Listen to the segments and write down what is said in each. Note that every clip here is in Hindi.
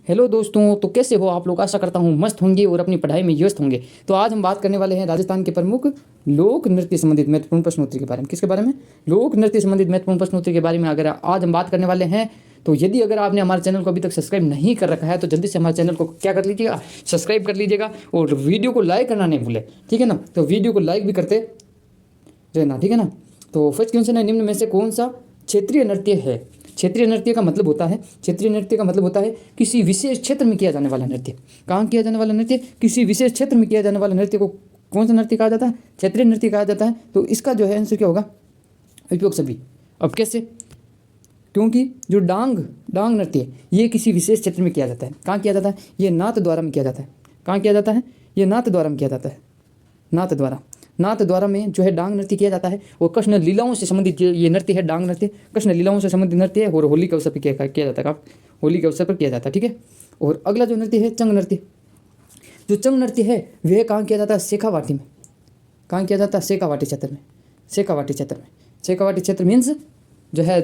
हेलो दोस्तों, तो कैसे हो आप लोग। आशा करता हूँ मस्त होंगे और अपनी पढ़ाई में व्यस्त होंगे। तो आज हम बात करने वाले हैं राजस्थान के प्रमुख लोक नृत्य संबंधित महत्वपूर्ण प्रश्नोत्तरी के बारे में। किसके बारे में? लोक नृत्य संबंधित महत्वपूर्ण प्रश्नोत्तरी के बारे में अगर आज हम बात करने वाले हैं। तो यदि अगर आपने हमारे चैनल को अभी तक सब्सक्राइब नहीं कर रखा है तो जल्दी से हमारे चैनल को क्या कर लीजिएगा, सब्सक्राइब कर लीजिएगा और वीडियो को लाइक करना नहीं भूले, ठीक है ना। तो वीडियो को लाइक भी करते रहना, ठीक है ना। तो फर्स्ट क्वेश्चन है, निम्न में से कौन सा क्षेत्रीय नृत्य है? क्षेत्रीय नृत्य का मतलब होता है, क्षेत्रीय नृत्य का मतलब होता है किसी विशेष क्षेत्र में किया जाने वाला नृत्य। कहाँ किया जाने वाला नृत्य? किसी विशेष क्षेत्र में किया जाने वाला नृत्य को कौन सा नृत्य कहा जाता है? क्षेत्रीय नृत्य कहा जाता है। तो इसका जो है आंसर क्या होगा? उपयोग सभी। अब कैसे? क्योंकि जो डांग नृत्य है ये किसी विशेष क्षेत्र में किया जाता है। कहाँ किया जाता है? ये नाथ द्वारा में किया जाता है। कहाँ किया जाता है? ये नाथ द्वारा में किया जाता है। नाथ द्वारा में जो है डांग नृत्य किया जाता है और कृष्ण लीलाओं से संबंधित ये नृत्य है। डांग नृत्य कृष्ण लीलाओं से संबंधित नृत्य है और होली के अवसर पर किया जाता है। होली के अवसर पर किया जाता है, ठीक है। और अगला जो नृत्य है चंग नृत्य। जो चंग नृत्य है वह कहाँ किया जाता है? शेखावाटी में। कहाँ किया जाता है? शेखावाटी क्षेत्र में। शेखावाटी क्षेत्र मीन्स जो है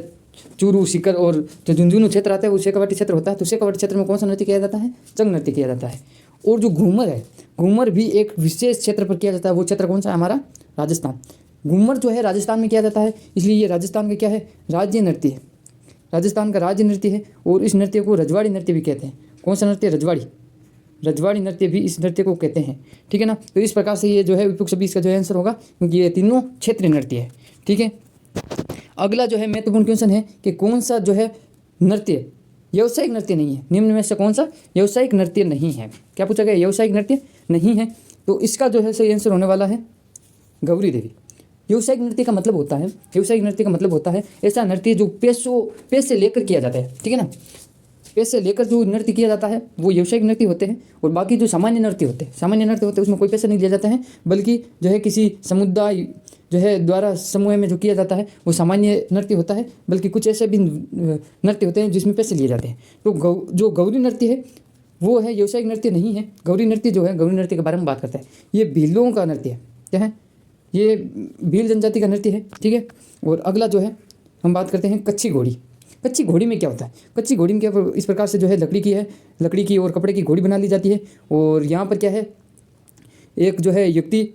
चूरू, सीकर और जो झुंझुनू क्षेत्र आता है वो शेखावाटी क्षेत्र होता है। तो शेखावाटी क्षेत्र में कौन सा नृत्य किया जाता है? चंग नृत्य किया जाता है। और जो घूमर है, घूमर भी एक विशेष क्षेत्र पर किया जाता है। वो क्षेत्र कौन सा है? हमारा राजस्थान। घूमर जो है राजस्थान में किया जाता है, इसलिए ये राजस्थान का क्या है? राज्य नृत्य है। राजस्थान का राज्य नृत्य है और इस नृत्य को रजवाड़ी नृत्य भी कहते हैं। कौन सा नृत्य? रजवाड़ी नृत्य भी इस नृत्य को कहते हैं, ठीक है ना। तो इस प्रकार से ये जो है उपयुक्त सभी इसका जो आंसर होगा, क्योंकि ये तीनों क्षेत्रीय नृत्य है, ठीक है। अगला जो है महत्वपूर्ण क्वेश्चन है कि कौन सा जो है नृत्य व्यावसायिक नृत्य नहीं है? निम्न में से कौन सा व्यावसायिक नृत्य नहीं है? क्या पूछा गया? व्यावसायिक नृत्य नहीं है। तो इसका जो है सही आंसर होने वाला है गौरी देवी। व्यावसायिक नृत्य का मतलब होता है ऐसा नृत्य जो पैसे लेकर किया जाता है, ठीक है ना। पैसे लेकर जो नृत्य किया जाता है वो व्यावसायिक नृत्य होते हैं। और बाकी जो सामान्य नृत्य होते हैं उसमें कोई पैसा नहीं लिया जाता है, बल्कि जो है किसी समुदाय जो है द्वारा समूह में जो किया जाता है वो सामान्य नृत्य होता है। बल्कि कुछ ऐसे भी नृत्य होते हैं जिसमें पैसे लिए जाते हैं। तो जो गौरी नृत्य है वो है व्यावसायिक नृत्य नहीं है। गौरी नृत्य जो है, गौरी नृत्य के बारे में बात करते हैं, ये भीलों का नृत्य है। क्या है? ये भील जनजाति का नृत्य है, ठीक है। और अगला जो है हम बात करते हैं कच्ची घोड़ी। कच्ची घोड़ी में क्या होता है? कच्ची घोड़ी में क्या इस प्रकार से जो है लकड़ी की और कपड़े की घोड़ी बना ली जाती है। और यहाँ पर क्या है, एक जो है व्यक्ति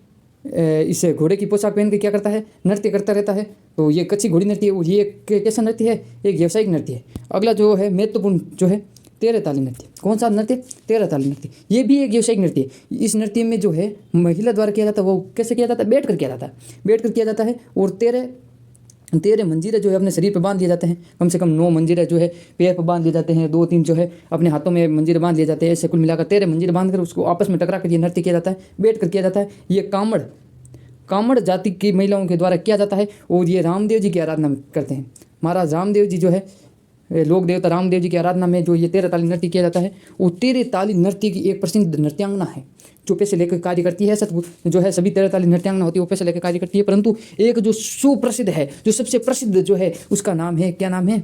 इस घोड़े की पोशाक पहन के क्या करता है? नृत्य करता रहता है। तो ये कच्ची घोड़ी नृत्य है। ये कैसा नृत्य है? एक व्यावसायिक नृत्य है। अगला जो है महत्वपूर्ण जो है तेरह ताली नृत्य। कौन सा नृत्य? तेरह ताली नृत्य। ये भी एक व्यावसायिक नृत्य है। इस नृत्य में जो है महिला द्वारा किया जाता है। वो कैसे किया जाता है? बैठ कर किया जाता है। और तेरह मंजीरे जो है अपने शरीर पर बांध दिए जाते हैं। कम से कम 9 मंजीरे जो है पैर पर बांध दिए जाते हैं, 2-3 जो है अपने हाथों में मंजीरे बांध लिए जाते हैं। ऐसे कुल मिलाकर 13 मंजीरे बांधकर उसको आपस में टकरा कर ये नृत्य किया जाता है, बैठ कर किया जाता है। ये कामड़ जाति की महिलाओं के द्वारा किया जाता है। और ये रामदेव जी की आराधना करते हैं। महाराज रामदेव जी जो है, लोक देवता रामदेव जी की आराधना में जो ये 13 ताली नृत्य किया जाता है। वो 13 ताली नृत्य की एक प्रसिद्ध नृत्यांगना है जो पैसे लेकर कार्य करती है। जो है सभी 13 ताली नृत्यांगना होती है वो पैसे लेकर कार्य करती है, परंतु एक जो सुप्रसिद्ध है, जो सबसे प्रसिद्ध जो है उसका नाम है, क्या नाम है?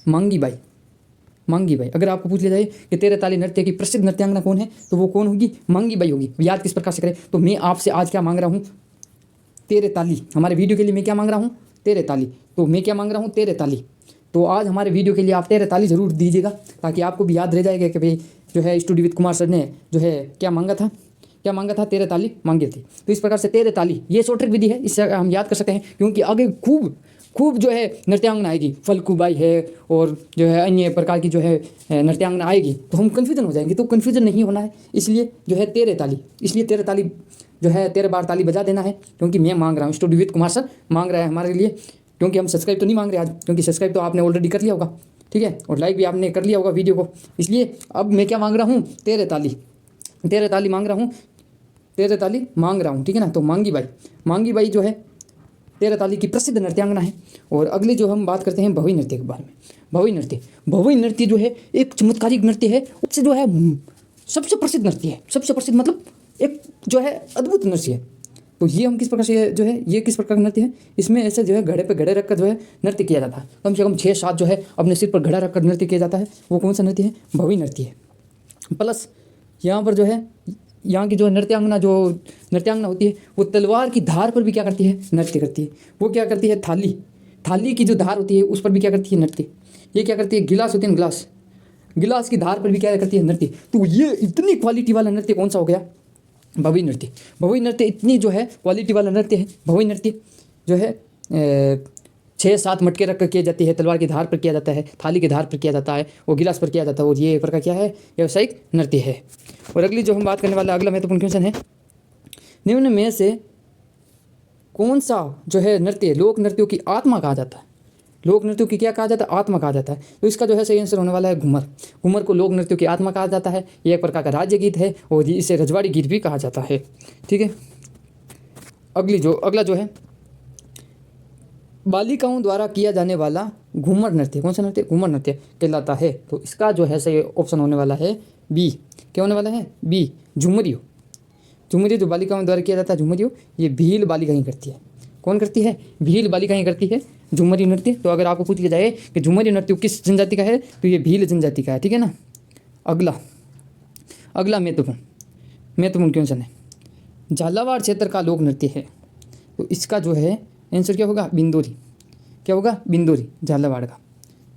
मांगी बाई। अगर आपको पूछ लिया जाए कि 13 ताली नृत्य की प्रसिद्ध नृत्यांगना कौन है तो वो कौन होगी? मांगी बाई होगी। याद किस प्रकार से करें? तो मैं आपसे आज क्या मांग रहा हूँ? 13 ताली। हमारे वीडियो के लिए मैं क्या मांग रहा हूँ? 13 ताली। तो मैं क्या मांग रहा हूँ? 13 ताली। तो आज हमारे वीडियो के लिए आप 13 ताली जरूर दीजिएगा, ताकि आपको भी याद रह जाएगा कि भाई जो है स्टूडियो विद कुमार सर ने जो है क्या मांगा था? 13 ताली मांगी थी। तो इस प्रकार से 13 ताली ये शॉर्ट ट्रिक विधि है, इससे हम याद कर सकते हैं। क्योंकि आगे खूब जो है नृत्यांगना आएगी, फलकूबाई है और जो है अन्य प्रकार की जो है नृत्यांगना आएगी, तो हम कन्फ्यूजन हो जाएंगे। तो कन्फ्यूजन नहीं होना है, इसलिए जो है 13 ताली, इसलिए 13 ताली जो है 13 बार ताली बजा देना है। क्योंकि मैं मांग रहा हूँ, स्टूडियो विद कुमार सर मांग रहा है हमारे लिए। क्योंकि हम सब्सक्राइब तो नहीं मांग रहे आज, क्योंकि सब्सक्राइब तो आपने ऑलरेडी कर लिया होगा, ठीक है। और लाइक भी आपने कर लिया होगा वीडियो को। इसलिए अब मैं क्या मांग रहा हूँ? 13 ताली मांग रहा हूँ, 13 ताली मांग रहा हूँ, ठीक है ना। तो मांगी बाई जो है 13 ताली की प्रसिद्ध नृत्यांगना है। और अगले जो हम बात करते हैं भवई नृत्य के बारे में। भवई नृत्य जो है एक चमत्कारिक नृत्य है। उससे जो है सबसे प्रसिद्ध नृत्य है। सबसे प्रसिद्ध मतलब एक जो है अद्भुत नृत्य है। तो ये हम किस प्रकार से जो है, ये किस प्रकार का नृत्य है? इसमें ऐसे जो है घड़े पे घड़े रखकर जो है नृत्य किया जाता है। कम से कम 6-7 जो है अपने सिर पर घड़ा रखकर नृत्य किया जाता है। वो कौन सा नृत्य है? भवई नृत्य है। प्लस यहाँ पर जो है यहाँ की जो नृत्यांगना होती है वो तलवार की धार पर भी क्या करती है? नृत्य करती है। वो क्या करती है? थाली की जो धार होती है उस पर भी क्या करती है? नृत्य। ये क्या करती है? गिलास होती है, गिलास की धार पर भी क्या करती है, नृत्य। तो ये इतनी क्वालिटी वाला नृत्य कौन सा हो गया, भवई नृत्य। भवई नृत्य इतनी जो है क्वालिटी वाला नृत्य है। भवई नृत्य जो है 6-7 मटके रख कर किया जाती है, तलवार की धार पर किया जाता है, थाली की धार पर किया जाता है, वो गिलास पर किया जाता है, और ये एक प्रकार क्या है, व्यावसायिक नृत्य है। और अगली जो हम बात करने वाला अगला महत्वपूर्ण क्वेश्चन है, निम्न में से कौन सा जो है नृत्य लोक नृत्यों की आत्मा कहा जाता है। लोक नृत्यों की क्या कहा जाता है, आत्मा कहा जाता है। तो इसका जो है सही आंसर होने वाला है घूमर। घूमर को लोक नृत्यों की आत्मा कहा जाता है। ये एक प्रकार का राज्य गीत है और इसे रजवाड़ी गीत भी कहा जाता है। ठीक है, अगला जो है बालिकाओं द्वारा किया जाने वाला घूमर नृत्य, कौन सा नृत्य, घूमर नृत्य कहलाता है। तो इसका जो है सही ऑप्शन होने वाला है बी। क्या होने वाला है, बी, झुमरियो। झुमरियो जो बालिकाओं द्वारा किया जाता है, झुमरियो ये भील बालिका ही करती है। कौन करती है, भील बालिका ही करती है झुमरी नृत्य। तो अगर आपको पूछ लिया जाए कि झुमरी नृत्य किस जनजाति का है, तो ये भील जनजाति का है। ठीक है ना। अगला महत्वपूर्ण क्वेश्चन है, झालावाड़ क्षेत्र का लोक नृत्य है। तो इसका जो है आंसर क्या होगा, बिंदोरी। क्या होगा, बिंदोरी, झालावाड़ का।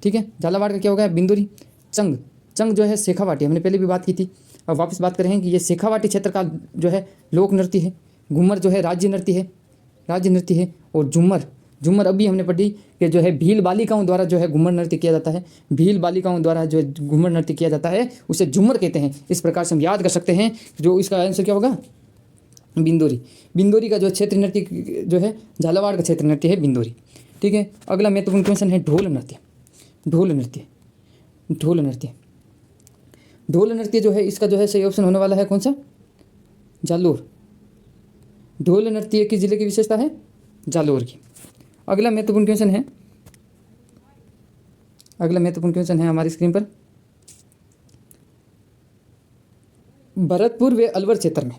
ठीक है, झालावाड़ का क्या होगा, बिंदोरी। चंग जो है शेखावाटी, हमने पहले भी बात की थी, अब वापस बात करें कि ये शेखावाटी क्षेत्र का जो है लोक नृत्य है। घूमर जो है राज्य नृत्य है। और झूमर अभी हमने पढ़ी कि जो है भील बालिकाओं द्वारा जो है घूमर नृत्य किया जाता है। भील बालिकाओं द्वारा जो घूमर नृत्य किया जाता है उसे झूमर कहते हैं। इस प्रकार से हम याद कर सकते हैं। जो इसका आंसर क्या होगा, बिंदोरी का जो क्षेत्र नृत्य जो है झालावाड़ का क्षेत्र नृत्य है बिंदोरी। ठीक है, अगला महत्वपूर्ण क्वेश्चन है ढोल नृत्य जो है इसका जो है सही ऑप्शन होने वाला है कौन सा, जालोर। ढोल नृत्य किस जिले की विशेषता है, जालोर की। अगला महत्वपूर्ण क्वेश्चन है हमारी स्क्रीन पर, भरतपुर व अलवर क्षेत्र में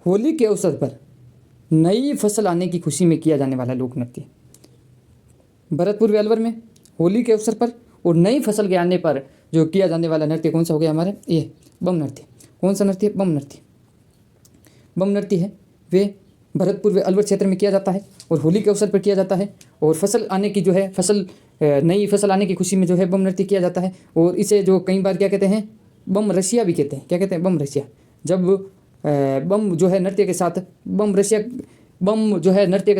होली के अवसर पर नई फसल आने की खुशी में किया जाने वाला लोक नृत्य। भरतपुर व अलवर में होली के अवसर पर और नई फसल के आने पर जो किया जाने वाला नृत्य कौन सा हो गया हमारे, ये बम नृत्य। कौन सा नृत्य, बम नृत्य है। वे भरतपुर व अलवर क्षेत्र में किया जाता है और होली के अवसर पर किया जाता है। और फसल आने की जो है नई फसल आने की खुशी में जो है बम नृत्य किया जाता है। और इसे जो कई बार क्या कहते हैं, बम रसिया भी कहते हैं। क्या कहते हैं, बम रसिया। जब बम जो है नृत्य के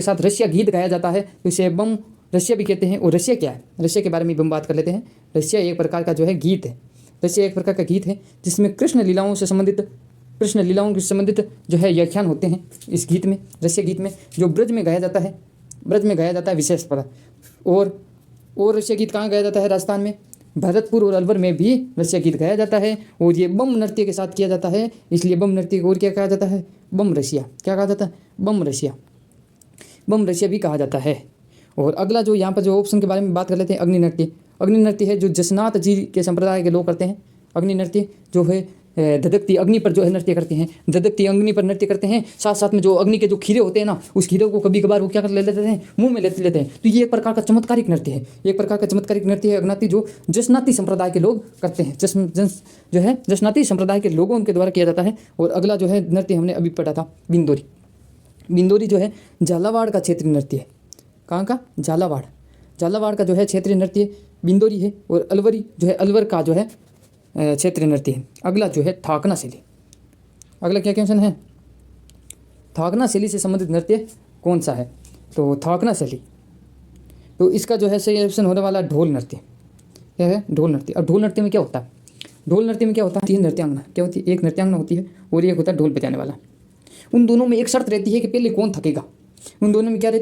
साथ रसिया गीत गाया जाता है तो इसे बम रसिया भी कहते हैं। और रसिया क्या है, रसिया के बारे में हम बात कर लेते हैं। रसिया एक प्रकार का जो है गीत है। रसिया एक प्रकार का गीत है जिसमें कृष्ण लीलाओं से संबंधित जो है व्याख्यान होते हैं। इस गीत में, रसिया गीत में जो ब्रज में गाया जाता है विशेष पर। और रसिया गीत कहाँ गाया जाता है, राजस्थान में भरतपुर और अलवर में भी रसिया गीत गाया जाता है। और ये बम नृत्य के साथ किया जाता है, इसलिए बम नृत्य को और क्या कहा जाता है, बम रसिया। क्या कहा जाता है, बम रसिया भी कहा जाता है। और अगला जो यहाँ पर जो ऑप्शन के बारे में बात कर लेते हैं, अग्नि नृत्य है जो जसनाथ जी के संप्रदाय के लोग करते हैं। अग्नि नृत्य जो है धधकती अग्नि पर जो है नृत्य करते हैं, धधकती अग्नि पर नृत्य करते हैं। साथ में जो अग्नि के जो खीरे होते हैं ना, उस खीरे को कभी कभार वो क्या कर लेते हैं, मुंह में लेते हैं। तो ये एक प्रकार का चमत्कारिक नृत्य है। अग्नाती जो जसनाती संप्रदाय के लोग करते हैं। जो है जसनाती संप्रदाय के लोगों के द्वारा किया जाता है। और अगला जो है नृत्य हमने अभी पढ़ा था, बिंदोरी जो है झालावाड़ का क्षेत्रीय नृत्य है। कहाँ का, झालावाड़ का जो है क्षेत्रीय नृत्य बिंदोरी है। और अलवरी जो है अलवर का जो है क्षेत्रीय नृत्य है। अगला जो है थाकना शैली। अगला क्या क्वेश्चन है, थाकना शैली से संबंधित नृत्य कौन सा है। तो थाकना शैली, तो इसका जो है सही ऑप्शन होने वाला ढोल नृत्य। क्या है, ढोल नृत्य। अब ढोल नृत्य में क्या होता है, तीन नृत्यांगना क्या होती है, एक नृत्यांगना होती है और एक होता है ढोल बजाने वाला। उन दोनों में एक शर्त रहती है कि पहले कौन थकेगा।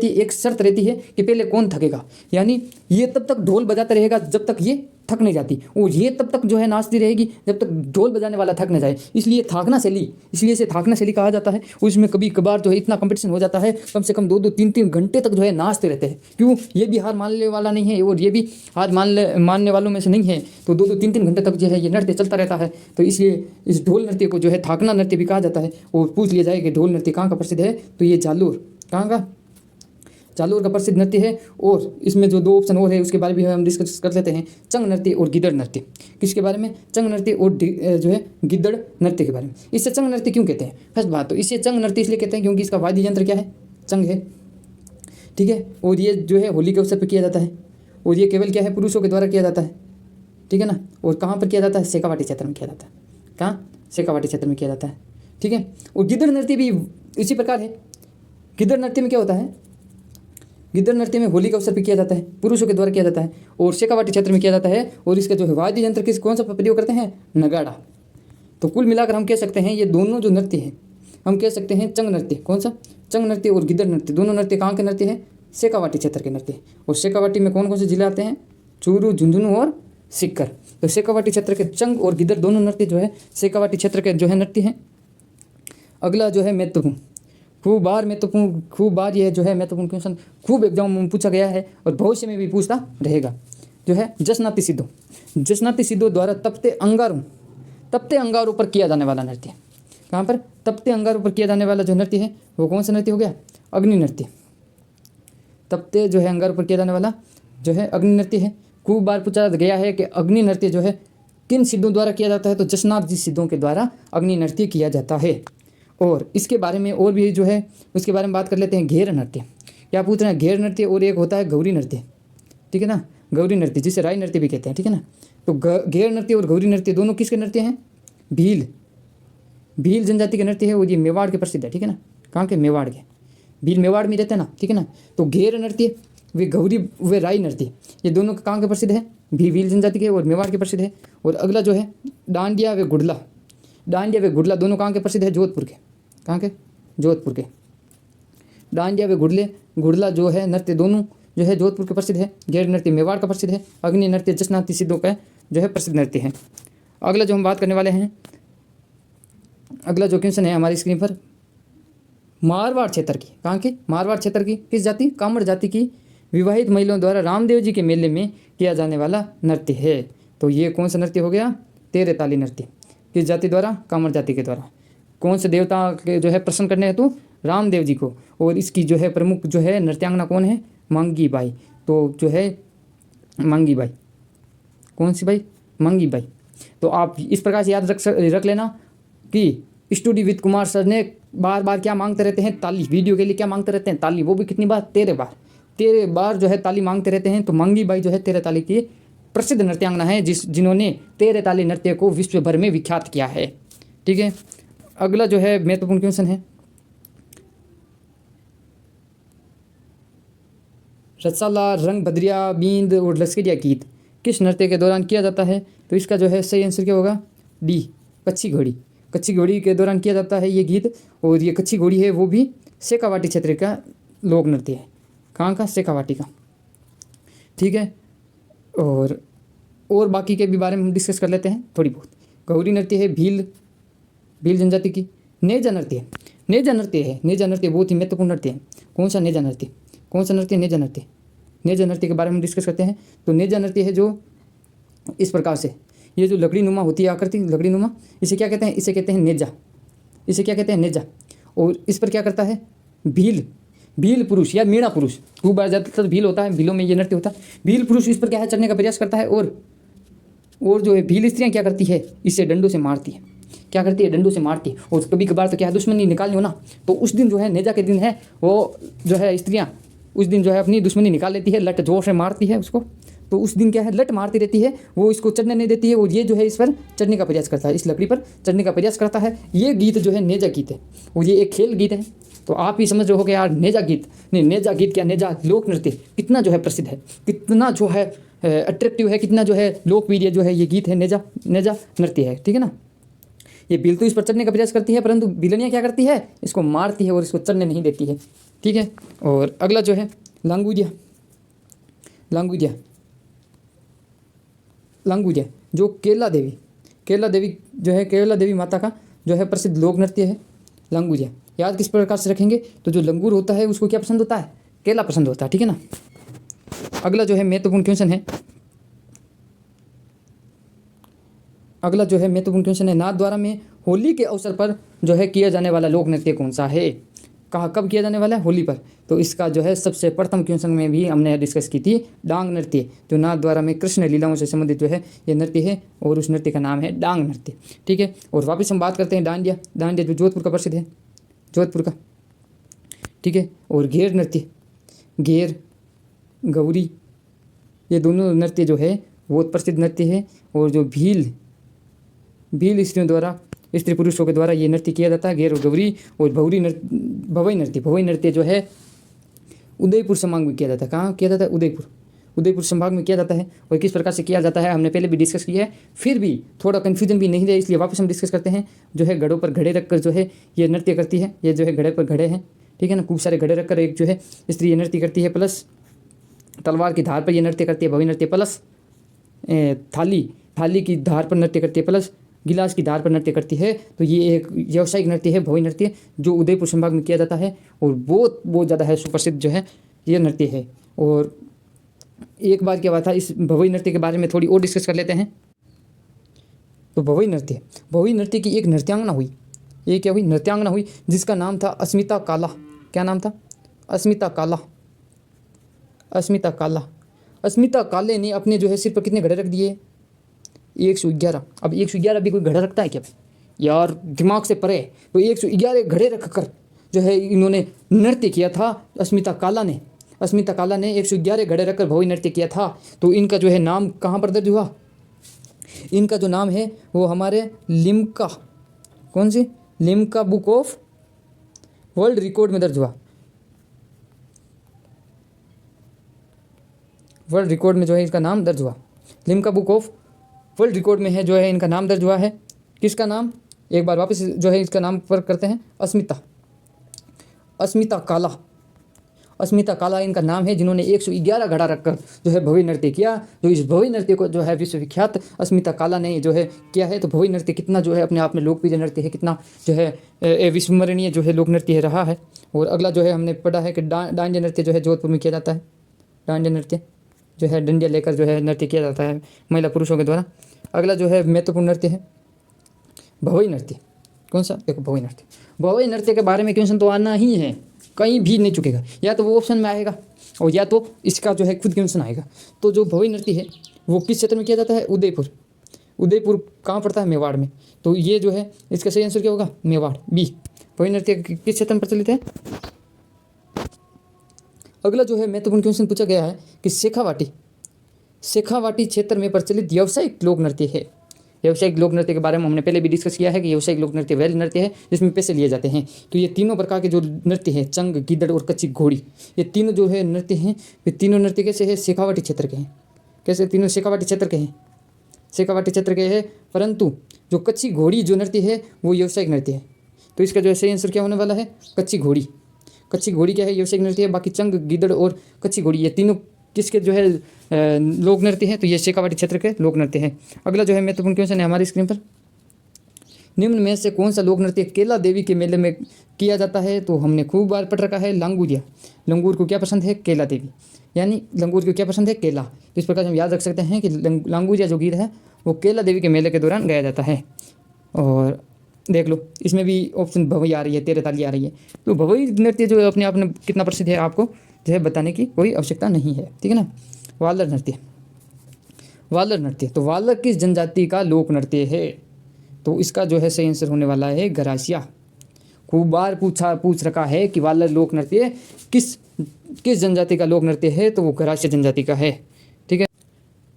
एक शर्त रहती है कि पहले कौन थकेगा। यानी ये तब तक ढोल बजाता रहेगा जब तक ये थक नहीं जाती, और ये तब तक जो है नाचती रहेगी जब तक ढोल बजाने वाला थक न जाए। इसलिए इसे थाकना शैली कहा जाता है। उसमें कभी कभार जो है इतना कंपटीशन हो जाता है, कम से कम 2-2, 3-3 घंटे तक जो है नाचते रहते हैं। क्यों, ये भी हार मानने वाला नहीं है और ये भी हार मानने वालों में से नहीं है। तो 2-2, 3-3 घंटे तक जो है ये नृत्य चलता रहता है। तो इसलिए इस ढोल नृत्य को जो है थाकना नृत्य भी कहा जाता है। और पूछ लिया जाए कि ढोल नृत्य कहाँ का प्रसिद्ध है, तो ये कहाँ का, जालोर का प्रसिद्ध नृत्य है। और इसमें जो 2 ऑप्शन और है उसके बारे में हम डिस्कस कर लेते हैं, चंग नृत्य और गिद्दड़ नृत्य। किसके बारे में, चंग नृत्य और जो है गिद्दड़ नृत्य के बारे में। इससे चंग नृत्य क्यों कहते हैं, फर्स्ट बात तो इसे चंग नृत्य इसलिए कहते हैं क्योंकि इसका वाद्य यंत्र क्या है, चंग है। ठीक है, और ये जो है होली के अवसर पर किया जाता है। और ये केवल क्या है, पुरुषों के द्वारा किया जाता है। ठीक है ना। और कहाँ पर किया जाता है? शेखावाटी क्षेत्र में किया जाता है। कहाँ? शेखावाटी क्षेत्र में किया जाता है, ठीक है। और गिद्दड़ नृत्य भी इसी प्रकार है। गिद्दड़ नृत्य में क्या होता है? गिद्दड़ नृत्य में होली के अवसर पर किया जाता है, पुरुषों के द्वारा किया जाता है, और शेखावाटी क्षेत्र में किया जाता है। और इसका जो है वाद्य यंत्र किस कौन सा प्रयोग करते हैं? नगाड़ा। तो कुल मिलाकर हम कह सकते हैं ये दोनों जो नृत्य हैं हम कह सकते हैं चंग नृत्य। कौन सा? चंग नृत्य और गिद्दड़ नृत्य, दोनों नृत्य कहाँ के नृत्य हैं? शेखावाटी क्षेत्र के नृत्य। और शेखावाटी में कौन कौन से जिले आते हैं? चूरू, झुंझुनू और सीकर। तो शेखावाटी क्षेत्र के चंग और गिद्दड़ दोनों नृत्य जो है शेखावाटी क्षेत्र के जो है नृत्य हैं। अगला जो है महत्वपूर्ण, खूब बार ये जो है महत्वपूर्ण क्वेश्चन खूब एग्जाम में पूछा गया है और भविष्य में भी पूछता रहेगा, जो है जसनाती सिद्धों। जसनाती सिद्धों द्वारा तपते अंगारों पर किया जाने वाला नृत्य। कहाँ पर? तपते अंगारों पर किया जाने वाला जो नृत्य है वो कौन सा नृत्य हो गया? अग्नि नृत्य। तपते जो है अंगारों पर किया जाने वाला जो है अग्नि नृत्य है। खूब बार पूछा गया है कि अग्नि नृत्य जो है किन सिद्धों द्वारा किया जाता है? तो जसनाती सिद्धों के द्वारा अग्नि नृत्य किया जाता है। और इसके बारे में और भी जो है उसके बारे में बात कर लेते हैं। घेर नृत्य, क्या पूछ रहे हैं? घेर नृत्य और एक होता है गौरी नृत्य, ठीक है ना। गौरी नृत्य जिसे राई नृत्य भी कहते हैं, ठीक है ना। तो घेर नृत्य और गौरी नृत्य दोनों किसके नृत्य हैं? भील जनजाति के नृत्य है और ये मेवाड़ के प्रसिद्ध है, ठीक है ना। कहाँ के? मेवाड़ के। भील मेवाड़ में रहते हैं ना, ठीक है ना। तो घेर नृत्य वे गौरी वे राई नृत्य ये दोनों कहाँ के प्रसिद्ध है? भील जनजाति के और मेवाड़ के प्रसिद्ध है। और अगला जो है डांडिया व गुडला, दोनों कहाँ के प्रसिद्ध है? जोधपुर के। कहाँ के? जोधपुर के। डांडिया व गुडला जो है नृत्य दोनों जो है जोधपुर के प्रसिद्ध है। घेर नृत्य मेवाड़ का प्रसिद्ध है। अग्नि नृत्य जसनाती सिद्धों का जो है प्रसिद्ध नृत्य है। अगला जो हम बात करने वाले हैं, अगला जो क्वेश्चन है हमारी स्क्रीन पर, मारवाड़ क्षेत्र की। कहाँ की? मारवाड़ क्षेत्र की किस जाति? कामड़ जाति की विवाहित महिलाओं द्वारा रामदेव जी के मेले में किया जाने वाला नृत्य है। तो ये कौन सा नृत्य हो गया? तेरे ताली नृत्य। किस जाति द्वारा? कामड़ जाति के द्वारा। कौन से देवता के जो है प्रसन्न करने हेतु? रामदेव जी को। और इसकी जो है प्रमुख जो है नृत्यांगना कौन है? मंगी बाई। तो जो है मंगी बाई, कौन सी बाई? मंगी बाई। तो आप इस प्रकार से याद रख लेना कि स्टूडी विद कुमार सर ने बार बार क्या मांगते रहते हैं? ताली। वीडियो के लिए क्या मांगते रहते हैं? ताली। वो भी कितनी बार? 13 बार जो है ताली मांगते रहते हैं। तो मंगी बाई जो है 13 ताली की प्रसिद्ध नृत्यांगना है जिन्होंने 13 ताली नृत्य को विश्व भर में विख्यात किया है, ठीक है। अगला जो है महत्वपूर्ण क्वेश्चन है, रसाला, रंग भद्रिया, बींद और लश्करिया गीत किस नृत्य के दौरान किया जाता है? तो इसका जो है सही आंसर क्या होगा? डी, कच्ची घोड़ी। कच्ची घोड़ी के दौरान किया जाता है ये गीत। और ये कच्ची घोड़ी है वो भी शेखावाटी क्षेत्र का लोक नृत्य है। कहाँ का? शेखावाटी का, ठीक है। और बाकी के भी बारे में हम डिस्कस कर लेते हैं थोड़ी बहुत। गौरी नृत्य है भील जनजाति की। नेजा नृत्य है, नेजा नृत्य बहुत ही महत्वपूर्ण नृत्य है। कौन सा नृत्य? नेजा नृत्य के बारे में डिस्कस करते हैं। तो नेजा नृत्य है जो इस प्रकार से, ये जो लकड़ी नुमा होती है आकृति, लकड़ी नुमा, इसे क्या कहते हैं? इसे कहते हैं नेजा। इसे क्या कहते हैं? नेजा। और इस पर क्या करता है? भील पुरुष या मीणा पुरुष, खूब बार ज़्यादातर भील होता है, भीलों में ये नृत्य होता है। भील पुरुष इस पर क्या है? चढ़ने का प्रयास करता है। और जो है भील स्त्रियाँ क्या करती है? इसे डंडों से मारती है। क्या करती है? डंडों से मारती है। और कभी कभार तो क्या है? दुश्मनी निकालनी हो ना, तो उस दिन जो है नेजा के दिन है, वो जो है स्त्रियाँ उस दिन जो है अपनी दुश्मनी निकाल लेती है, लट जोर से मारती है उसको। तो उस दिन क्या है? लट मारती रहती है, वो इसको चढ़ने नहीं देती है। और ये जो है इस पर चढ़ने का प्रयास करता है, इस लकड़ी पर चढ़ने का प्रयास करता है। ये गीत जो है नेजा गीत है और ये एक खेल गीत है। तो आप ही समझ रहे हो कि यार नेजा गीत क्या, नेजा लोक नृत्य कितना जो है प्रसिद्ध है, कितना जो है अट्रैक्टिव है, कितना जो है लोकप्रिय जो है ये गीत है, नेजा नृत्य है, ठीक है ना। ये भील तो इस पर चढ़ने का प्रयास करती है, परंतु बिलनिया क्या करती है? इसको मारती है और इसको चढ़ने नहीं देती है, ठीक है। और अगला जो है लांगुदिया जो केला देवी जो है केला देवी माता का जो है प्रसिद्ध लोक नृत्य है लांगुदिया। याद किस प्रकार से रखेंगे? तो जो लंगूर होता है उसको क्या पसंद होता है? केला पसंद होता है, ठीक है ना। अगला जो है महत्वपूर्ण क्वेश्चन है, नाथद्वारा में होली के अवसर पर जो है किया जाने वाला लोक नृत्य कौन सा है? कब किया जाने वाला है? होली पर। तो इसका जो है सबसे प्रथम क्वेश्चन में भी हमने डिस्कस की थी, डांग नृत्य, जो नाथद्वारा में कृष्ण लीलाओं से संबंधित जो है ये नृत्य है और उस नृत्य का नाम है डांग नृत्य, ठीक है। और वापस हम बात करते हैं डांडिया जो जोधपुर का प्रसिद्ध है, जोधपुर का, ठीक है। और घेर गौरी, ये दोनों नृत्य जो है बहुत प्रसिद्ध नृत्य है। और जो भील स्त्रियों द्वारा, स्त्री पुरुषों के द्वारा ये नृत्य किया जाता है। गैर और गौरी और भवई नृत्य जो है उदयपुर संभाग में किया जाता है। कहाँ किया जाता है? उदयपुर संभाग में किया जाता है। और किस प्रकार से किया जाता है हमने पहले भी डिस्कस किया है, फिर भी थोड़ा कन्फ्यूजन भी नहीं रहे इसलिए वापस हम डिस्कस करते हैं। जो है घड़ों पर घड़े रखकर जो है ये नृत्य करती है। ये जो है घड़े पर घड़े हैं, ठीक है ना, खूब सारे घड़े रखकर एक जो है स्त्री ये नृत्य करती है। प्लस तलवार की धार पर ये नृत्य करती है भवई नृत्य। प्लस थाली की धार पर नृत्य करती है। प्लस गिलास की धार पर नृत्य करती है। तो ये एक व्यावसायिक नृत्य है भवई नृत्य, जो उदयपुर संभाग में किया जाता है और बहुत ज़्यादा है सुप्रसिद्ध जो है ये नृत्य है। और एक बार क्या बात था, इस भवई नृत्य के बारे में थोड़ी और डिस्कस कर लेते हैं। तो भवई नृत्य की एक नृत्यांगना हुई। ये क्या हुई? नृत्यांगना हुई, जिसका नाम था अस्मिता काला। क्या नाम था? अस्मिता काले ने अपने जो है सिर पर कितने घड़े रख दिए? 111। अब 111 भी कोई घड़ा रखता है क्या यार? दिमाग से परे। तो 111 घड़े रखकर जो है इन्होंने नृत्य किया था। अस्मिता काला ने 111 घड़े रखकर भवई नृत्य किया था। तो इनका जो है नाम कहाँ पर दर्ज हुआ? इनका जो नाम है वो हमारे लिम्का, कौन सी? Limca book of world record में दर्ज हुआ। वर्ल्ड रिकॉर्ड में जो है इसका नाम दर्ज हुआ। Limca book of world record में है जो है इनका नाम दर्ज हुआ है। किसका नाम? एक बार वापस जो है इसका नाम पर करते हैं। अस्मिता काला इनका नाम है, जिन्होंने 111 घड़ा रखकर जो है भवई नृत्य किया। जो इस भवई नृत्य को जो है विश्वविख्यात अस्मिता काला ने जो है किया है। तो भवई नृत्य कितना जो है अपने आप में लोकप्रिय नृत्य है, कितना जो है विस्मरणीय जो है लोक नृत्य रहा है। और अगला जो है हमने पढ़ा है कि डांडिया नृत्य जो है जोधपुर में किया जाता है। डांडिया नृत्य जो है डंडिया लेकर जो है नृत्य किया जाता है महिला पुरुषों के द्वारा। अगला जो है महत्वपूर्ण नृत्य है भवई नृत्य। कौन सा? देखो भवई नृत्य के बारे में क्वेश्चन तो आना ही है, कहीं भी नहीं चुकेगा। या तो वो ऑप्शन में आएगा और या तो इसका जो है खुद क्वेश्चन आएगा। तो जो भवई नृत्य है वो किस क्षेत्र में किया जाता है? उदयपुर कहाँ पड़ता है? मेवाड़ में। तो ये जो है इसका सही आंसर क्या होगा? मेवाड़, बी। भवई नृत्य किस क्षेत्र में प्रचलित है? अगला जो है महत्वपूर्ण क्वेश्चन पूछा गया है कि शेखावाटी क्षेत्र में प्रचलित व्यावसायिक लोक नृत्य है। व्यावसायिक लोक नृत्य के बारे में हमने पहले भी डिस्कस किया है कि व्यावसायिक लोक नृत्य वह नृत्य है जिसमें पैसे लिए जाते हैं। तो ये तीनों प्रकार के जो नृत्य हैं, चंग, गिद्दड़ और कच्ची घोड़ी, ये तीनों जो है नृत्य हैं, वे तीनों नृत्य कैसे है? शेखावाटी क्षेत्र के हैं। कैसे? तीनों शेखावाटी क्षेत्र के हैं। परंतु जो कच्ची घोड़ी जो नृत्य है वो व्यावसायिक नृत्य है। तो इसका जो है सही आंसर क्या होने वाला है? कच्ची घोड़ी क्या है? व्यावसायिक नृत्य है। बाकी चंग, गिद्दड़ और कच्ची घोड़ी ये तीनों किसके जो है लोक नृत्य है? तो ये शेखावाटी क्षेत्र के लोक नृत्य है। अगला जो है महत्वपूर्ण क्वेश्चन है हमारी स्क्रीन पर, निम्न में से कौन सा लोक नृत्य केला देवी के मेले में किया जाता है? तो हमने खूब बार पढ़ रखा है लांगूरिया। लंगूर को क्या पसंद है? केला देवी, यानी लंगूर को क्या पसंद है? केला। तो इस प्रकार हम याद रख सकते हैं कि लांगूरिया जो गीत है वो केला देवी के मेले के दौरान गाया जाता है। और देख लो इसमें भी ऑप्शन भवई आ रही है, 13 ताली आ रही है। तो भवई नृत्य जो अपने आप में कितना प्रसिद्ध है आपको जो है बताने की कोई आवश्यकता नहीं है, ठीक है ना। वालर नृत्य, तो वालर किस जनजाति का लोक नृत्य है? तो इसका जो है सही आंसर होने वाला है गरासिया। खूब बार पूछ रखा है कि वालर लोक नृत्य किस जनजाति का लोक नृत्य है? तो वो गरासिया जनजाति का है, ठीक है।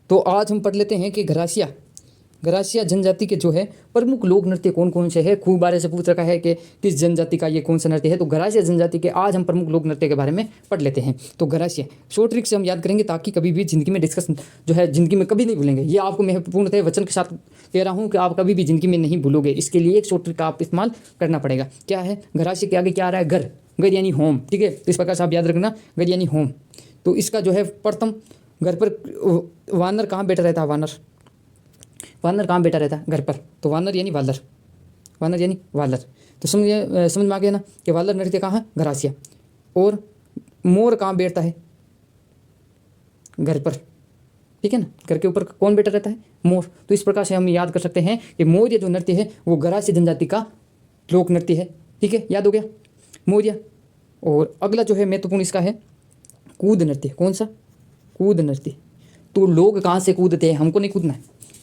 तो आज हम पढ़ लेते हैं कि गरासिया जनजाति के जो है प्रमुख लोक नृत्य कौन कौन से है। खूब बार से पूछ रखा है कि किस जनजाति का ये कौन सा नृत्य है। तो गरासिया जनजाति के आज हम प्रमुख लोक नृत्य के बारे में पढ़ लेते हैं। तो गरासिया शॉर्ट ट्रिक से हम याद करेंगे ताकि कभी भी जिंदगी में डिस्कस जो है जिंदगी में कभी नहीं भूलेंगे। ये आपको मैं पूर्णतः वचन के साथ कह रहा हूँ कि आप कभी भी जिंदगी में नहीं भूलोगे। इसके लिए एक शॉर्ट ट्रिक का आप इस्तेमाल करना पड़ेगा। क्या है? गरासिया के आगे क्या आ रहा है? घर यानी होम, ठीक है। तो इस प्रकार से आप याद रखना, घर यानी होम। तो इसका जो है प्रथम घर पर वानर कहाँ बैठा रहता है? वानर कहाँ बैठा रहता है? घर पर। तो वानर यानी वालर। तो समझ में आ गया ना कि वालर नृत्य कहाँ है? गरासिया। और मोर कहाँ बैठता है? घर पर, ठीक है ना। घर के ऊपर कौन बैठा रहता है? मोर। तो इस प्रकार से हम याद कर सकते हैं कि मौर्य जो नृत्य है वो गरासिया जनजाति का लोक नृत्य है, ठीक है। याद हो गया मौर्य। और अगला जो है महत्वपूर्ण इसका है कूद नृत्य। कौन सा? कूद नृत्य। तो लोग कहाँ से कूदते हैं? हमको नहीं कूदना है,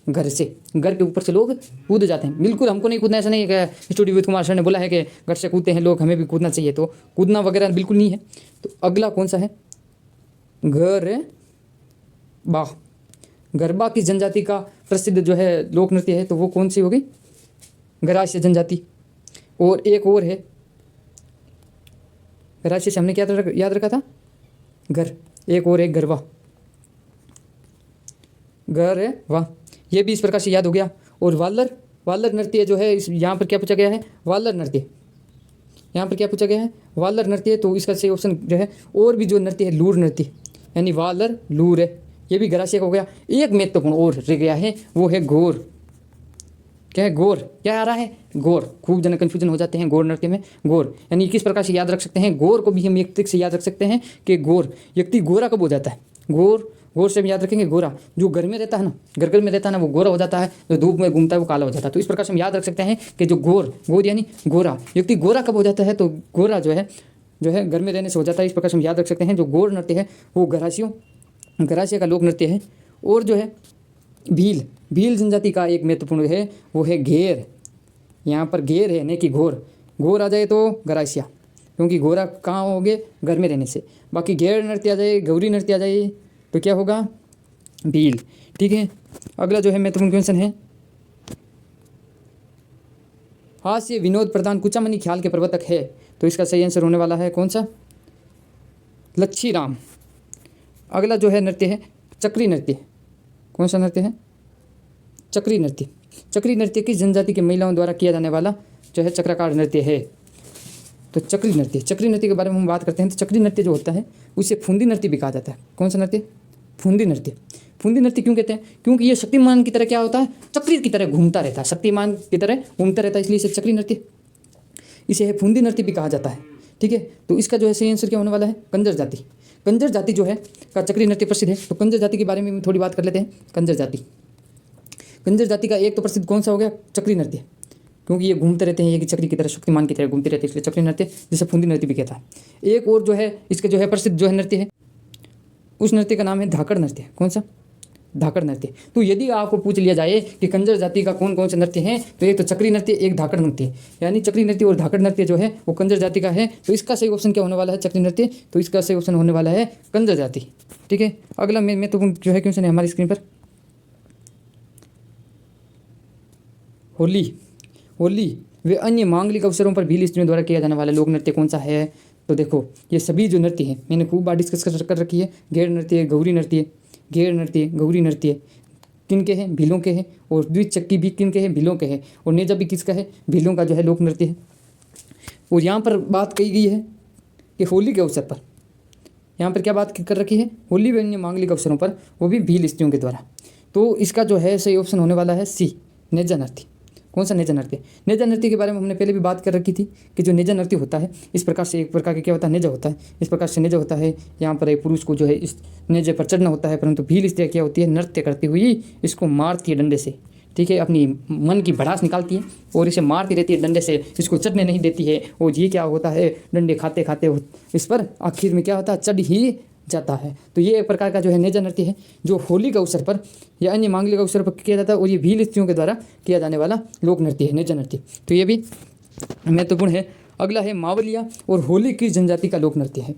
घर से, घर के ऊपर से लोग कूद जाते हैं। बिल्कुल हमको नहीं कूदना, ऐसा नहीं है कि स्टूडियो विद कुमार सर ने बोला है कि घर से कूदते हैं लोग, हमें भी कूदना चाहिए। तो कूदना वगैरह बिल्कुल नहीं है। तो अगला कौन सा है? गरबा। गरबा किस जनजाति का प्रसिद्ध जो है लोक नृत्य है, तो वो कौन सी होगी, गरासिया जनजाति। और एक और है, गरासिया से हमने क्या याद रखा था, घर। एक और है गरबा, घर है वाह, ये भी इस प्रकार से याद हो गया। और वालर, वालर नृत्य जो है, इस यहाँ पर क्या पूछा गया है, वालर नृत्य। यहाँ पर क्या पूछा गया है, वालर नृत्य। तो इसका सही ऑप्शन जो है, और भी जो नृत्य है लूर नृत्य, यानी वालर लूर है, ये भी गरासिया का हो गया। एक महत्वपूर्ण और रह गया है, वो है घोर। क्या है, घोर, क्या आ रहा है, घोर। खूब जन कन्फ्यूजन हो जाते हैं घोर नृत्य में। घोर यानी किस प्रकार से याद रख सकते हैं, घोर को भी हम एक तरीके से याद रख सकते हैं कि घोर, व्यक्ति गोरा कब हो जाता है, घोर, घोर से हम याद रखेंगे गोरा, जो घर में रहता है ना, घर में रहता है ना, वो गोरा हो जाता है, जो धूप में घूमता है वो काला हो जाता है। तो इस प्रकार से हम याद रख सकते हैं कि जो घोर, घोर यानी गोरा, व्यक्ति गोरा कब हो जाता है, तो गोरा जो है घर में रहने से हो जाता है। इस प्रकार से हम याद रख सकते हैं जो घोर नृत्य है वो गरासिया का लोक नृत्य है। और जो है भील, भील जनजाति का एक महत्वपूर्ण है वो है घेर। यहाँ पर घेर है, नहीं कि घोर। घोर आ जाए तो गरासिया, क्योंकि गोरा कहाँ हो गए, घर में रहने से। बाकी घेर नृत्य आ जाए, गौरी नृत्य आ जाए तो क्या होगा, भील। ठीक है, अगला जो है महत्वपूर्ण क्वेश्चन है, हास्य विनोद प्रधान कुचामनी ख्याल के प्रवर्तक है, तो इसका सही आंसर होने वाला है कौन सा, लच्छी राम। अगला जो है नृत्य है चक्री नृत्य। कौन सा नृत्य है, चक्री नृत्य। चक्री नृत्य किस जनजाति की महिलाओं द्वारा किया जाने वाला जो है चक्राकार नृत्य है, तो चक्री नृत्य। चक्री नृत्य के बारे में हम बात करते हैं तो चक्री नृत्य जो होता है उसे फुंदी नृत्य भी कहा जाता है। कौन सा नृत्य, फुंदी नृत्य। फुंदी नृत्य क्यों कहते हैं, क्योंकि ये शक्तिमान की तरह क्या होता है, चक्री की तरह घूमता रहता है, शक्तिमान की तरह घूमता रहता है, इसलिए इसे चक्री नृत्य, इसे है फुंदी नृत्य भी कहा जाता है। ठीक है, तो इसका जो है सही आंसर क्या होने वाला है, कंजर जाति। कंजर जाति जो है का चक्री नृत्य प्रसिद्ध है। तो कंजर जाति के बारे में थोड़ी बात कर लेते हैं। कंजर जाति, कंजर जाति का एक तो प्रसिद्ध कौन सा हो गया, चक्री नृत्य, क्योंकि ये घूमते रहते हैं, ये कि चक्री की तरह शक्तिमान की तरह घूमते रहते हैं, इसलिए चक्री नृत्य, जिसे फुंदी नृत्य भी कहता है। एक और जो है इसके जो है प्रसिद्ध जो है नृत्य है, उस नृत्य का नाम है धाकड़ नृत्य। कौन सा, धाकड़ नृत्य। तो यदि आपको पूछ लिया जाए कि कंजर जाति का कौन कौन से नृत्य हैं, तो एक तो चक्री नृत्य, एक धाकड़ नृत्य, यानी चक्री नृत्य और धाकड़ नृत्य जो है वो कंजर जाति का है। तो इसका सही ऑप्शन क्या होने वाला है, चक्री नृत्य। तो इसका सही ऑप्शन होने वाला है कंजर जाति। ठीक है, अगला मैं तो जो है क्वेश्चन है हमारी स्क्रीन पर, होली। होली वे अन्य मांगलिक अवसरों पर भील स्त्रियों द्वारा किया जाने वाला लोक नृत्य कौन सा है, तो देखो ये सभी जो नृत्य हैं मैंने खूब बार डिस्कस कर रखी है। घेर नृत्य, गौरी नृत्य, घेर नृत्य, गौरी नृत्य किन के हैं, भीलों के हैं। और द्विचक्की भी किन के हैं, भीलों के हैं। और नेजा भी किसका है, भीलों का जो है लोक नृत्य है। और यहाँ पर बात कही गई है कि होली के अवसर पर, यहाँ पर क्या बात कर रखी है, होली व अन्य मांगलिक अवसरों पर, वो भी भील स्त्रियों के द्वारा। तो इसका जो है सही ऑप्शन होने वाला है सी, नेजा नृत्य। कौन सा, नेजा नृत्य। नेजा नृत्य के बारे में हमने पहले भी बात कर रखी थी कि जो नेजा नृत्य होता है इस प्रकार से, एक प्रकार के क्या होता है, नेजा होता है। इस प्रकार से नेजा होता है, यहाँ पर एक पुरुष को जो है इस नेजे पर चढ़ना होता है, परंतु भील स्त्री क्या होती है, नृत्य करती हुई इसको मारती है डंडे से। ठीक है, अपनी मन की भड़ास निकालती है और इसे मारती रहती है डंडे से, इसको चढ़ने नहीं देती है। और ये क्या होता है, डंडे खाते खाते इस पर आखिर में क्या होता है, चढ़ ही जाता है। तो ये एक प्रकार का जो है नेजा नृत्य है, जो होली के अवसर पर या अन्य मांगलिक अवसर पर किया जाता है। और ये भील स्त्रियों के द्वारा किया जाने वाला लोक नृत्य है, नेजा नृत्य। तो ये भी महत्वपूर्ण है। अगला है मावलिया और होली किस जनजाति का लोक नृत्य है,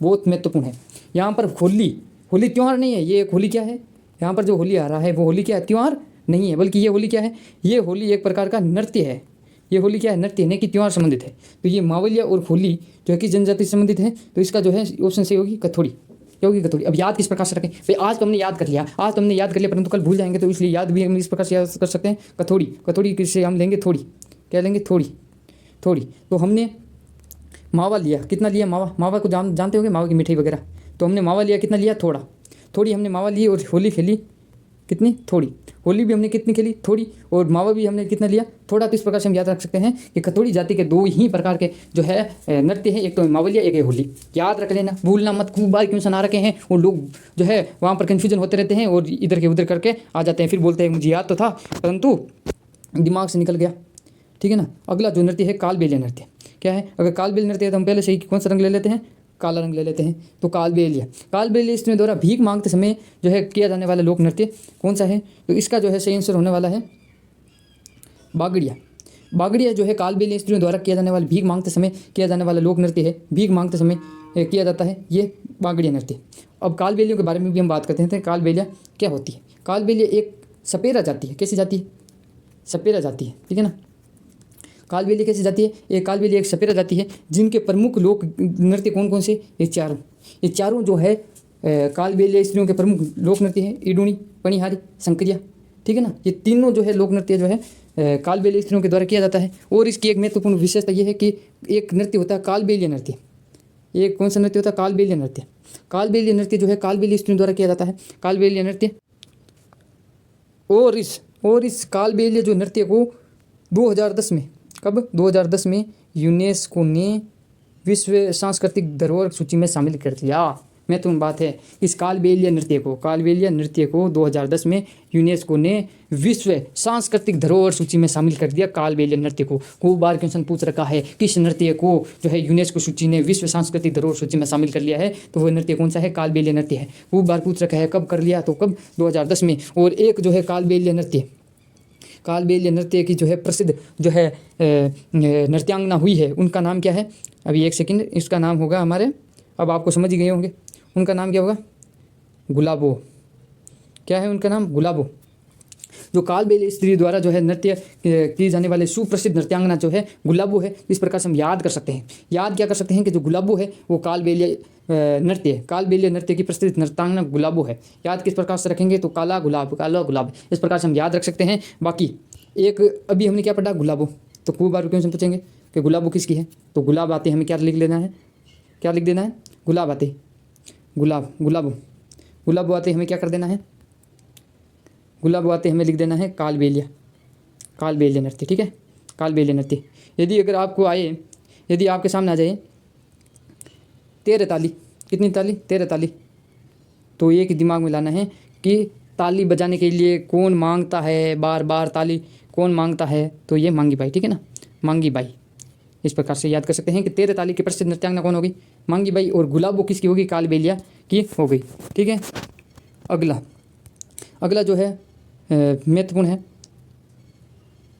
बहुत महत्वपूर्ण है। यहाँ पर होली, होली त्यौहार नहीं है, ये एक होली क्या है, यहाँ पर जो होली आ रहा है वो होली क्या है, त्यौहार नहीं है, बल्कि ये होली क्या है, ये होली एक प्रकार का नृत्य है। ये होली क्या है, नृत्य नहीं कि त्यौहार संबंधित है। तो ये मावलिया और होली जो है किस जनजाति से संबंधित है, तो इसका जो है ऑप्शन सही होगी कथोड़ी, क्या होगी, कथोड़ी। अब याद किस प्रकार से रखें भाई, आज तो हमने याद कर लिया, आज तो हमने याद कर लिया, परंतु कल भूल जाएंगे, तो इसलिए याद भी हम इस प्रकार से याद कर सकते हैं, कथोड़ी। कथोड़ी किससे हम लेंगे, थोड़ी, क्या लेंगे, थोड़ी, थोड़ी। तो हमने मावा लिया, कितना लिया, मावा, मावा को जानते होंगे, मावा की मिठाई वगैरह। तो हमने मावा लिया, कितना लिया, थोड़ा, थोड़ी हमने मावा ली। और होली खेली कितनी, थोड़ी। होली भी हमने कितनी खेली, थोड़ी। और मावा भी हमने कितना लिया, थोड़ा। तो इस प्रकार से हम याद रख सकते हैं कि कथोड़ी जाति के दो ही प्रकार के जो है नृत्य हैं, एक तो मावलिया, एक है होली। याद रख लेना, भूलना मत। खूब बार क्यों सुना रखे हैं, और लोग जो है वहाँ पर कन्फ्यूजन होते रहते हैं और इधर के उधर करके आ जाते हैं, फिर बोलते हैं मुझे याद तो था परंतु दिमाग से निकल गया। ठीक है ना। अगला जो नृत्य है कालबेलिया नृत्य। क्या है, अगर कालबेलिया नृत्य है तो हम पहले से ही कौन सा रंग ले लेते हैं, काला रंग ले लेते हैं। तो कालबेलिया, कालबेलिया स्त्रियों द्वारा भीख मांगते समय जो है किया जाने वाला लोक नृत्य कौन सा है, तो इसका जो है सही आंसर होने वाला है बागड़िया। बागड़िया जो है कालबेलिया स्त्रियों द्वारा किया जाने वाला, भीख मांगते समय किया जाने वाला लोक नृत्य है, भीख मांगते समय किया जाता है ये बागड़िया नृत्य। अब कालबेलियों के बारे में भी हम बात करते हैं, तो कालबेलिया क्या होती है। कालबेलिया एक सपेरा जाति है। कैसी जाति है? सपेरा जाति है, ठीक है ना। कालबेलिया कैसी जाति है? ये कालबेलिया एक सपेरा जाति है जिनके प्रमुख लोक नृत्य कौन कौन से? ये चारों जो है कालबेलिया स्त्रियों के प्रमुख लोक नृत्य है, इडुणी, पणिहारी, संक्रिया, ठीक है ना। ये तीनों जो है लोक नृत्य जो है कालबेलिया स्त्रियों के द्वारा किया जाता है। और इसकी एक महत्वपूर्ण विशेषता ये है कि एक नृत्य होता है कालबेलिया नृत्य। एक कौन सा नृत्य होता है? कालबेलिया नृत्य। कालबेलिया नृत्य जो है कालबेलिया स्त्रियों द्वारा किया जाता है, कालबेलिया नृत्य। और इस कालबेलिया जो नृत्य को 2010 में, कब? 2010 में यूनेस्को ने विश्व सांस्कृतिक धरोहर सूची में शामिल कर दिया। महत्वपूर्ण बात है, इस कालबेलिया नृत्य को 2010 में यूनेस्को ने विश्व सांस्कृतिक धरोहर सूची में शामिल कर दिया। कालबेलिया नृत्य को खूब बार क्वेश्चन पूछ रखा है, किस नृत्य को जो है यूनेस्को सूची ने विश्व सांस्कृतिक धरोहर सूची में शामिल कर लिया है, तो वह नृत्य कौन सा है? कालबेलिया नृत्य है। खूब बार पूछ रखा है, कब कर लिया? तो कब? 2010 में। और एक जो है कालबेलिया नृत्य की जो है प्रसिद्ध जो है नृत्यांगना हुई है, उनका नाम क्या है? अभी एक सेकंड, इसका नाम होगा हमारे, अब आपको समझ ही गए होंगे, उनका नाम क्या होगा? गुलाबो। क्या है उनका नाम? गुलाबो। जो कालबेलिया स्त्री द्वारा जो है नृत्य की जाने वाले सुप्रसिद्ध नृत्यांगना जो है गुलाबो है। इस प्रकार से हम याद कर सकते हैं, क्या कर सकते हैं कि जो गुलाबो है वो कालबेलिया नृत्य की प्रसिद्ध नृत्यांगना गुलाबो है। याद किस प्रकार से रखेंगे? तो काला गुलाब, इस प्रकार से हम याद रख सकते हैं। बाकी एक अभी हमने क्या पढ़ा? गुलाबो। तो खूब बार क्वेश्चन पूछेंगे कि गुलाबो किसकी है, तो गुलाब आते हमें क्या लिख देना है? गुलाब आते, गुलाबो आते हमें क्या कर देना है? गुलाबो आते हमें लिख देना है कालबेलिया नृत्य, ठीक है। कालबेलिया नृत्य। यदि आपके सामने आ जाए 13 ताली, कितनी ताली? 13 ताली, तो एक ही दिमाग में लाना है कि ताली बजाने के लिए कौन मांगता है, बार बार ताली कौन मांगता है? तो ये मांगी बाई, ठीक है ना, मांगी बाई। इस प्रकार से याद कर सकते हैं कि 13 ताली की प्रसिद्ध नृत्यांगना कौन होगी? मांगी बाई। और गुलाबो किसकी होगी? कालबेलिया की हो गई, ठीक है। अगला जो है महत्वपूर्ण है,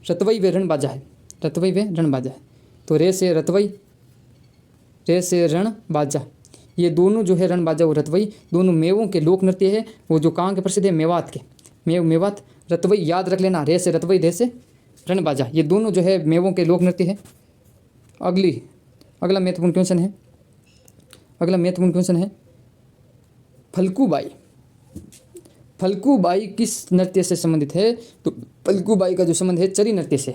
रतवई व रणबाजा है। तो रे से रणबाजा, ये दोनों जो है रणबाजा और रतवई दोनों मेवों के लोक नृत्य है। वो जो कहाँ के प्रसिद्ध है? मेवात के। मेवात, रतवई याद रख लेना, रे से रतवई, रे से रणबाजा, ये दोनों जो है मेवों के लोक नृत्य है। अगला महत्वपूर्ण क्वेश्चन है फल्गुबाई किस नृत्य से संबंधित है? तो फल्गुबाई का जो संबंध है चरी नृत्य से।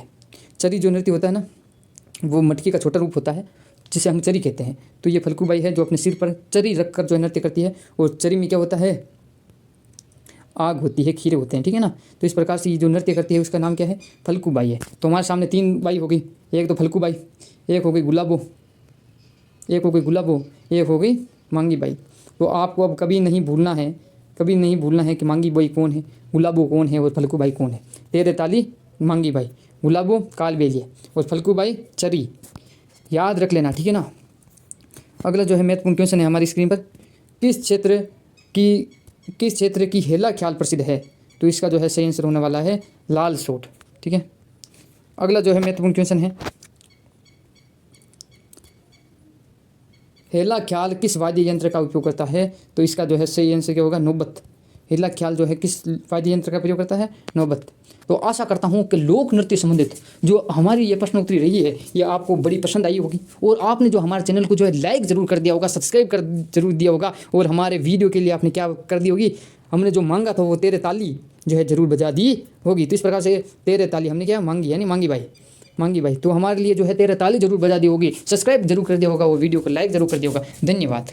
चरी जो नृत्य होता है ना, वो मटकी का छोटा रूप होता है जिसे हम चरी कहते हैं। तो ये फल्गुबाई है जो अपने सिर पर चरी रखकर जो नृत्य करती है। और चरी में क्या होता है? आग होती है, खीरे होते हैं, ठीक है ना। तो इस प्रकार से ये जो नृत्य करती है उसका नाम क्या है? फल्गुबाई है। तो हमारे सामने 3 बाई हो गई, एक तो फल्गुबाई, एक हो गई गुलाबो, एक हो गई मांगी बाई। तो आपको अब कभी नहीं भूलना है कि मांगी बाई कौन है, गुलाबो कौन है और फल्गुबाई कौन है। 13 ताली मांगी बाई, गुलाबो कालबेलिया और फल्गुबाई चरी, याद रख लेना, ठीक है ना। अगला जो है महत्वपूर्ण क्वेश्चन है हमारी स्क्रीन पर, किस क्षेत्र की हेला ख्याल प्रसिद्ध है? तो इसका जो है सही आंसर होने वाला है लाल सोट, ठीक है। अगला जो है महत्वपूर्ण क्वेश्चन है, हेला ख्याल किस वाद्य यंत्र का उपयोग करता है? तो इसका जो है सही आंसर क्या होगा? नौबत। हेला ख्याल जो है किस वाद्य यंत्र का प्रयोग करता है? नौबत। तो आशा करता हूँ कि लोक नृत्य संबंधित जो हमारी ये प्रश्नोत्तरी रही है ये आपको बड़ी पसंद आई होगी। और आपने जो हमारे चैनल को जो है लाइक ज़रूर कर दिया होगा, सब्सक्राइब कर जरूर दिया होगा। और हमारे वीडियो के लिए आपने क्या कर दी होगी? हमने जो मांगा था वो 13 ताली जो है ज़रूर बजा दी होगी। तो इस प्रकार से 13 ताली हमने क्या मांगी, यानी मांगी बाई। तो हमारे लिए जो है 13 ताली जरूर बजा दी होगी, सब्सक्राइब जरूर कर दिया होगा और वीडियो को लाइक जरूर कर दिया होगा। धन्यवाद।